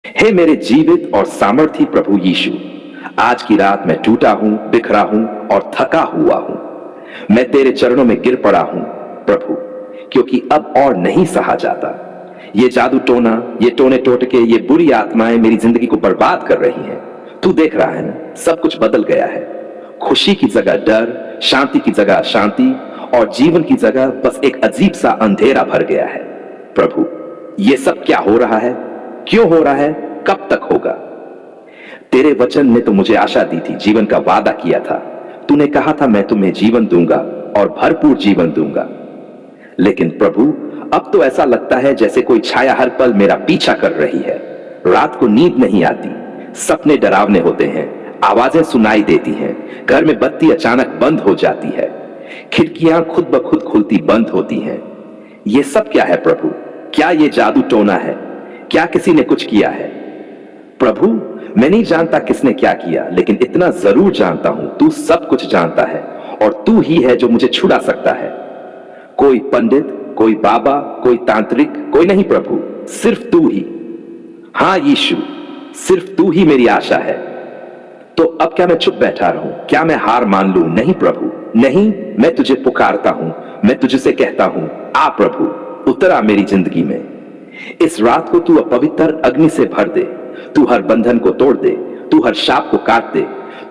हे मेरे जीवित और सामर्थी प्रभु यीशु, आज की रात मैं टूटा हूं, बिखरा हूं और थका हुआ हूं। मैं तेरे चरणों में गिर पड़ा हूं प्रभु, क्योंकि अब और नहीं सहा जाता। ये जादू टोना, ये टोने टोटके, ये बुरी आत्माएं मेरी जिंदगी को बर्बाद कर रही हैं। तू देख रहा है ना, सब कुछ बदल गया है। खुशी की जगह डर, शांति की जगह अशांति और जीवन की जगह बस एक अजीब सा अंधेरा भर गया है। प्रभु, ये सब क्या हो रहा है? क्यों हो रहा है? कब तक होगा? तेरे वचन ने तो मुझे आशा दी थी, जीवन का वादा किया था। तूने कहा था मैं तुम्हें जीवन दूंगा और भरपूर जीवन दूंगा। लेकिन प्रभु, अब तो ऐसा लगता है जैसे कोई छाया हर पल मेरा पीछा कर रही है। रात को नींद नहीं आती, सपने डरावने होते हैं, आवाजें सुनाई देती हैं, घर में बत्ती अचानक बंद हो जाती है, खिड़कियां खुद ब खुद खुलती बंद होती हैं। ये सब क्या है प्रभु? क्या ये जादू टोना है? क्या किसी ने कुछ किया है? प्रभु, मैं नहीं जानता किसने क्या किया, लेकिन इतना जरूर जानता हूं, तू सब कुछ जानता है और तू ही है जो मुझे छुड़ा सकता है। कोई पंडित, कोई बाबा, कोई तांत्रिक, कोई नहीं प्रभु, सिर्फ तू ही। हां यीशु, सिर्फ तू ही मेरी आशा है। तो अब क्या मैं चुप बैठा रहूं? क्या मैं हार मान लूं? नहीं प्रभु, नहीं, मैं तुझे पुकारता हूं, मैं तुझसे कहता हूं, आ प्रभु, उतर आ मेरी जिंदगी में। इस रात को तू अपवित्र अग्नि से भर दे। तू हर बंधन को तोड़ दे, तू हर शाप को काट दे,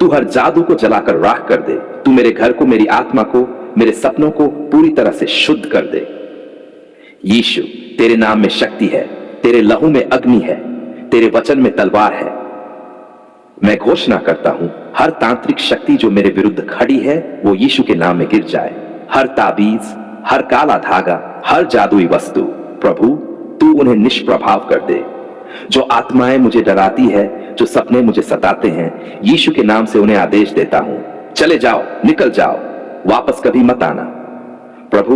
तू हर जादू को जलाकर राख कर दे। तू मेरे घर को, मेरी आत्मा को, मेरे सपनों को पूरी तरह से शुद्ध कर दे। यीशु, तेरे नाम में शक्ति है, तेरे लहू में अग्नि है, तेरे वचन में तलवार है। मैं घोषणा करता हूं, हर तांत्रिक शक्ति जो मेरे विरुद्ध खड़ी है वो यीशु के नाम में गिर जाए। हर ताबीज, हर काला धागा, हर जादुई वस्तु, प्रभु तू उन्हें निष्प्रभाव कर दे। जो आत्माएं मुझे डराती है, जो सपने मुझे सताते हैं, यीशु के नाम से उन्हें आदेश देता हूं, चले जाओ, निकल जाओ, वापस कभी मत आना। प्रभु,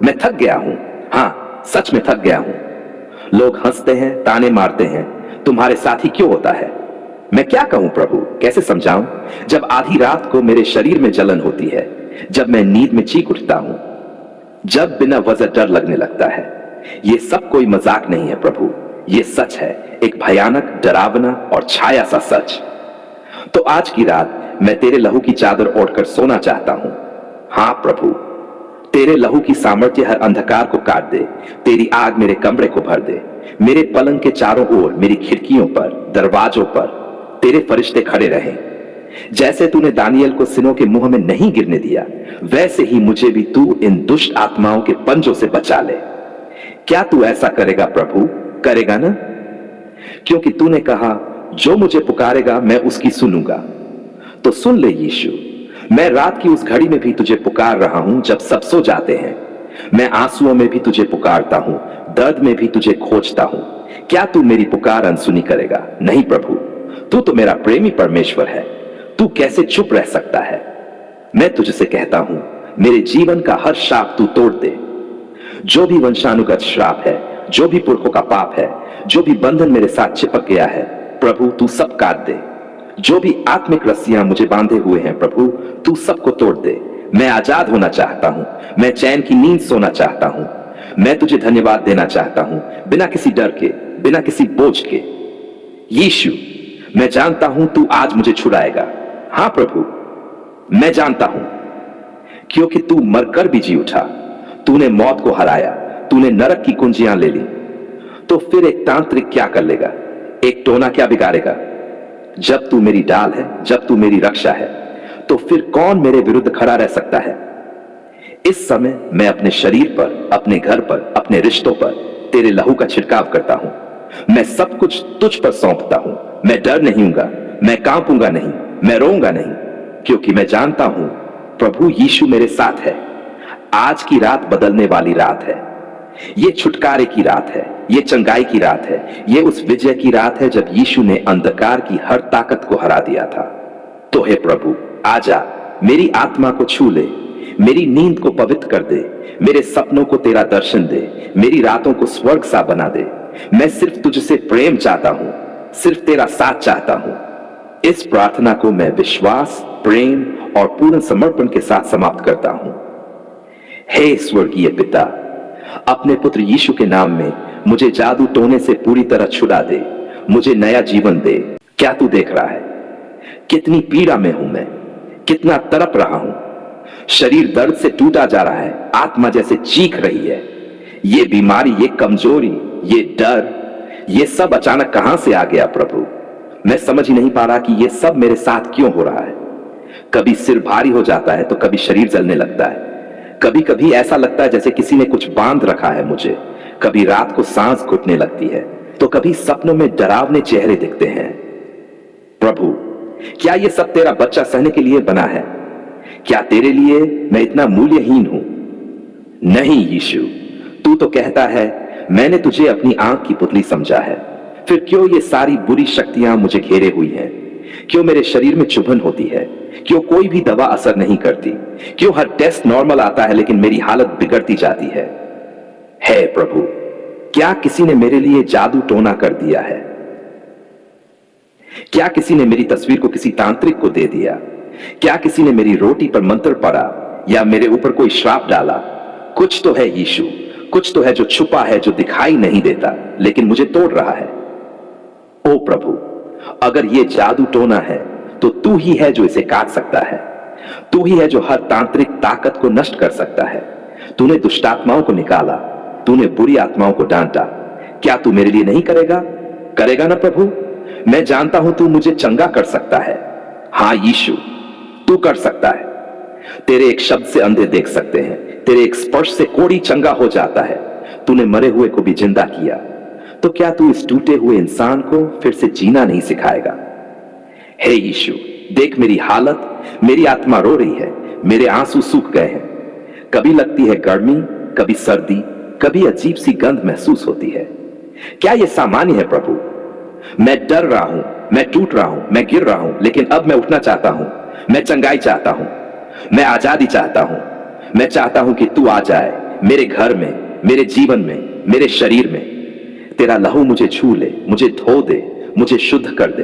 मैं थक गया हूं, हां सच में थक गया हूं। लोग हंसते हैं, ताने मारते हैं, तुम्हारे साथ ही क्यों होता है? मैं क्या कहूं प्रभु, कैसे समझाऊं? जब आधी रात को मेरे शरीर में जलन होती है, जब मैं नींद में चीख उठता हूं, जब बिना वजह डर लगने लगता है। ये सब कोई मजाक नहीं है प्रभु, ये सच है, एक भयानक, डरावना और छाया सा सच। तो आज की रात मैं तेरे लहू की चादर ओढ़कर सोना चाहता हूं। हां प्रभु, तेरे लहू की सामर्थ्य हर अंधकार को काट दे, तेरी आग मेरे कमरे को भर दे। मेरे पलंग के चारों ओर, मेरी खिड़कियों पर, दरवाजों पर तेरे फरिश्ते खड़े रहें। जैसे तूने दानियल को सिनों के मुंह में नहीं गिरने दिया, वैसे ही मुझे भी तू इन दुष्ट आत्माओं के पंजों से बचा ले। क्या तू ऐसा करेगा प्रभु? करेगा ना? क्योंकि तूने कहा, जो मुझे पुकारेगा मैं उसकी सुनूंगा। तो सुन ले यीशु, मैं रात की उस घड़ी में भी तुझे पुकार रहा हूं जब सब सो जाते हैं। मैं आंसुओं में भी तुझे पुकारता हूं, दर्द में भी तुझे खोजता हूं। क्या तू मेरी पुकार अनसुनी करेगा? नहीं प्रभु, तू तो मेरा प्रेमी परमेश्वर है, तू कैसे चुप रह सकता है? मैं तुझसे कहता हूं, मेरे जीवन का हर शाप तू तोड़ दे। जो भी वंशानुगत श्राप है, जो भी पुरखों का पाप है, जो भी बंधन मेरे साथ चिपक गया है, प्रभु तू सब काट दे। जो भी आत्मिक रस्सियां मुझे बांधे हुए हैं, प्रभु तू सबको तोड़ दे। मैं आजाद होना चाहता हूं, मैं चैन की नींद सोना चाहता हूं। मैं तुझे धन्यवाद देना चाहता हूं, बिना किसी डर के, बिना किसी बोझ के। यीशु, मैं जानता हूं तू आज मुझे छुड़ाएगा। हां प्रभु, मैं जानता हूं, क्योंकि तू मरकर भी जी उठा। तूने मौत को हराया, तूने नरक की कुंजियां ले ली। तो फिर एक तांत्रिक क्या कर लेगा? एक टोना क्या बिगाड़ेगा? जब तू मेरी डाल है, जब तू मेरी रक्षा है, तो फिर कौन मेरे विरुद्ध खड़ा रह सकता है? इस समय मैं अपने शरीर पर, अपने घर पर, अपने रिश्तों पर तेरे लहू का छिड़काव करता हूं। मैं सब कुछ तुझ पर सौंपता हूं। मैं डर नहीं हूंगा, मैं कांपूंगा नहीं, मैं रोऊंगा नहीं, क्योंकि मैं जानता हूं प्रभु यीशु मेरे साथ है। आज की रात बदलने वाली रात है। ये छुटकारे की रात है, ये चंगाई की रात है, ये उस विजय की रात है जब यीशु ने अंधकार की हर ताकत को हरा दिया था। तो हे प्रभु, आजा, मेरी आत्मा को छू ले, मेरी नींद को पवित्र कर दे, मेरे सपनों को तेरा दर्शन दे, मेरी रातों को स्वर्ग सा बना दे। मैं सिर्फ तुझसे प्रेम चाहता हूं, सिर्फ तेरा साथ चाहता हूं। इस प्रार्थना को मैं विश्वास, प्रेम और पूर्ण समर्पण के साथ समाप्त करता हूं। हे स्वर्गीय पिता, अपने पुत्र यीशु के नाम में मुझे जादू टोने से पूरी तरह छुड़ा दे। मुझे नया जीवन दे। क्या तू देख रहा है कितनी पीड़ा में हूं मैं, कितना तड़प रहा हूं। शरीर दर्द से टूटा जा रहा है, आत्मा जैसे चीख रही है। ये बीमारी, ये कमजोरी, ये डर, ये सब अचानक कहां से आ गया प्रभु? मैं समझ ही नहीं पा रहा कि ये सब मेरे साथ क्यों हो रहा है। कभी सिर भारी हो जाता है तो कभी शरीर जलने लगता है। कभी कभी ऐसा लगता है जैसे किसी ने कुछ बांध रखा है मुझे। कभी रात को सांस घुटने लगती है तो कभी सपनों में डरावने चेहरे दिखते हैं। प्रभु, क्या ये सब तेरा बच्चा सहने के लिए बना है? क्या तेरे लिए मैं इतना मूल्यहीन हूं? नहीं यीशु, तू तो कहता है मैंने तुझे अपनी आंख की पुतली समझा है। फिर क्यों ये सारी बुरी शक्तियां मुझे घेरे हुई हैं? क्यों मेरे शरीर में चुभन होती है? क्यों कोई भी दवा असर नहीं करती? क्यों हर टेस्ट नॉर्मल आता है लेकिन मेरी हालत बिगड़ती जाती है? हे प्रभु, क्या किसी ने मेरे लिए जादू टोना कर दिया है? क्या किसी ने मेरी तस्वीर को किसी तांत्रिक को दे दिया? क्या किसी ने मेरी रोटी पर मंत्र पढ़ा या मेरे ऊपर कोई श्राप डाला? कुछ तो है यीशु, कुछ तो है जो छुपा है, जो दिखाई नहीं देता लेकिन मुझे तोड़ रहा है। ओ प्रभु, अगर ये जादू टोना है तो तू ही है जो इसे काट सकता है। तू ही है जो हर तांत्रिक ताकत को नष्ट कर सकता है। तूने दुष्टात्माओं को निकाला, तूने बुरी आत्माओं को डांटा। क्या तू मेरे लिए नहीं करेगा? करेगा ना प्रभु? मैं जानता हूं तू मुझे चंगा कर सकता है। हां यीशु, तू कर सकता है। तेरे एक शब्द से अंधे देख सकते हैं, तेरे एक स्पर्श से कोढ़ी चंगा हो जाता है। तूने मरे हुए को भी जिंदा किया, तो क्या तू इस टूटे हुए इंसान को फिर से जीना नहीं सिखाएगा? हे यीशु, देख मेरी हालत, मेरी आत्मा रो रही है, मेरे आंसू सूख गए हैं। कभी लगती है गर्मी, कभी सर्दी, कभी अजीब सी गंध महसूस होती है। क्या यह सामान्य है प्रभु? मैं डर रहा हूं, मैं टूट रहा हूं, मैं गिर रहा हूं, लेकिन अब मैं उठना चाहता हूं। मैं चंगाई चाहता हूं, मैं आजादी चाहता हूं। मैं चाहता हूं कि तू आ जाए मेरे घर में, मेरे जीवन में, मेरे शरीर में। तेरा लहू मुझे छू ले, मुझे धो दे, मुझे शुद्ध कर दे।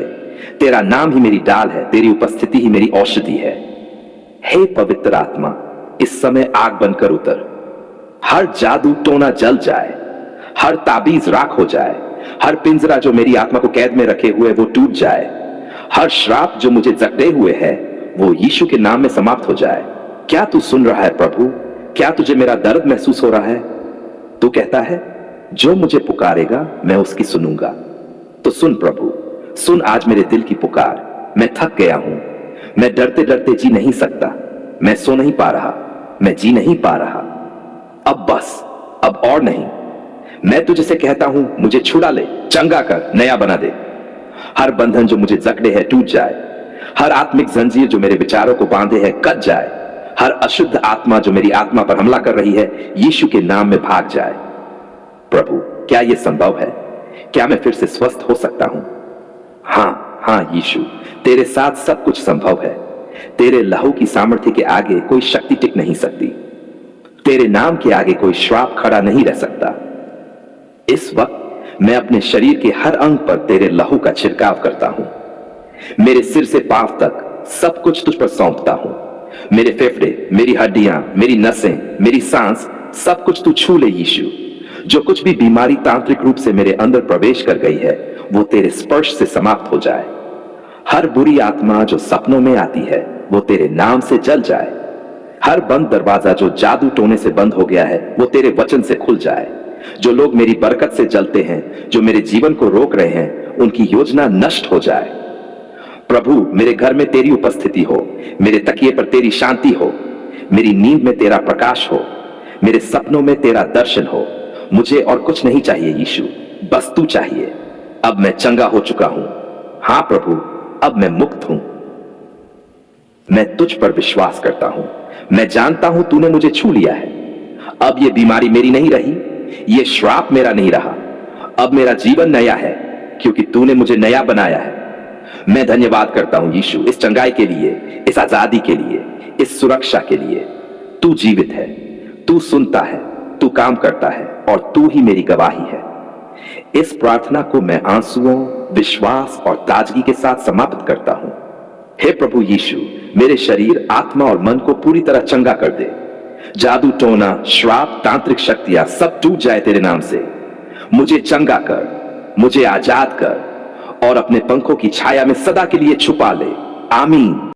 तेरा नाम ही मेरी डाल है, तेरी उपस्थिति ही मेरी औषधि है। हे पवित्र आत्मा, इस समय आग बनकर उतर। हर जादू टोना जल जाए, हर ताबीज राख हो जाए, हर पिंजरा जो मेरी आत्मा को कैद में रखे हुए वो टूट जाए। हर श्राप जो मुझे जकड़े हुए है वो यीशु के नाम में समाप्त हो जाए। क्या तू सुन रहा है प्रभु? क्या तुझे मेरा दर्द महसूस हो रहा है? तू कहता है जो मुझे पुकारेगा मैं उसकी सुनूंगा। तो सुन प्रभु, सुन आज मेरे दिल की पुकार। मैं थक गया हूं, मैं डरते डरते जी नहीं सकता, मैं सो नहीं पा रहा, मैं जी नहीं पा रहा। अब बस, अब और नहीं। मैं तुझसे कहता हूं मुझे छुड़ा ले, चंगा कर, नया बना दे। हर बंधन जो मुझे जकड़े है टूट जाए। हर आत्मिक जंजीर जो मेरे विचारों को बांधे है कट जाए। हर अशुद्ध आत्मा जो मेरी आत्मा पर हमला कर रही है यीशु के नाम में भाग जाए। प्रभु, क्या यह संभव है? क्या मैं फिर से स्वस्थ हो सकता हूं? हां हां यीशु, तेरे साथ सब कुछ संभव है। तेरे लहू की सामर्थ्य के आगे कोई शक्ति टिक नहीं सकती। तेरे नाम के आगे कोई श्राप खड़ा नहीं रह सकता। इस वक्त मैं अपने शरीर के हर अंग पर तेरे लहू का छिड़काव करता हूं। मेरे सिर से पांव तक सब कुछ तुझ पर सौंपता हूं। मेरे फेफड़े, मेरी हड्डियां, मेरी नसें, मेरी सांस, सब कुछ तू छू ले यीशु। जो कुछ भी बीमारी तांत्रिक रूप से मेरे अंदर प्रवेश कर गई है वो तेरे स्पर्श से समाप्त हो जाए। हर बुरी आत्मा जो सपनों में आती है वो तेरे नाम से जल जाए। हर बंद दरवाजा जो जादू टोने से बंद हो गया है वो तेरे वचन से खुल जाए। जो लोग मेरी बरकत से जलते हैं, जो मेरे जीवन को रोक रहे हैं, उनकी योजना नष्ट हो जाए। प्रभु, मेरे घर में तेरी उपस्थिति हो, मेरे तकिए पर तेरी शांति हो, मेरी नींद में तेरा प्रकाश हो, मेरे सपनों में तेरा दर्शन हो। मुझे और कुछ नहीं चाहिए यीशु, बस तू चाहिए। अब मैं चंगा हो चुका हूं। हां प्रभु, अब मैं मुक्त हूं। मैं तुझ पर विश्वास करता हूं। मैं जानता हूं तूने मुझे छू लिया है। अब यह बीमारी मेरी नहीं रही, यह श्राप मेरा नहीं रहा। अब मेरा जीवन नया है क्योंकि तूने मुझे नया बनाया है। मैं धन्यवाद करता हूं यीशु, इस चंगाई के लिए, इस आजादी के लिए, इस सुरक्षा के लिए। तू जीवित है, तू सुनता है, तू काम करता है और तू ही मेरी गवाही है। इस प्रार्थना को मैं आंसुओं, विश्वास और ताजगी के साथ समाप्त करता हूं। हे प्रभु यीशु, मेरे शरीर, आत्मा और मन को पूरी तरह चंगा कर दे। जादू टोना, श्राप, तांत्रिक शक्तियां सब टूट जाए तेरे नाम से। मुझे चंगा कर, मुझे आजाद कर और अपने पंखों की छाया में सदा के लिए छुपा ले। आमीन।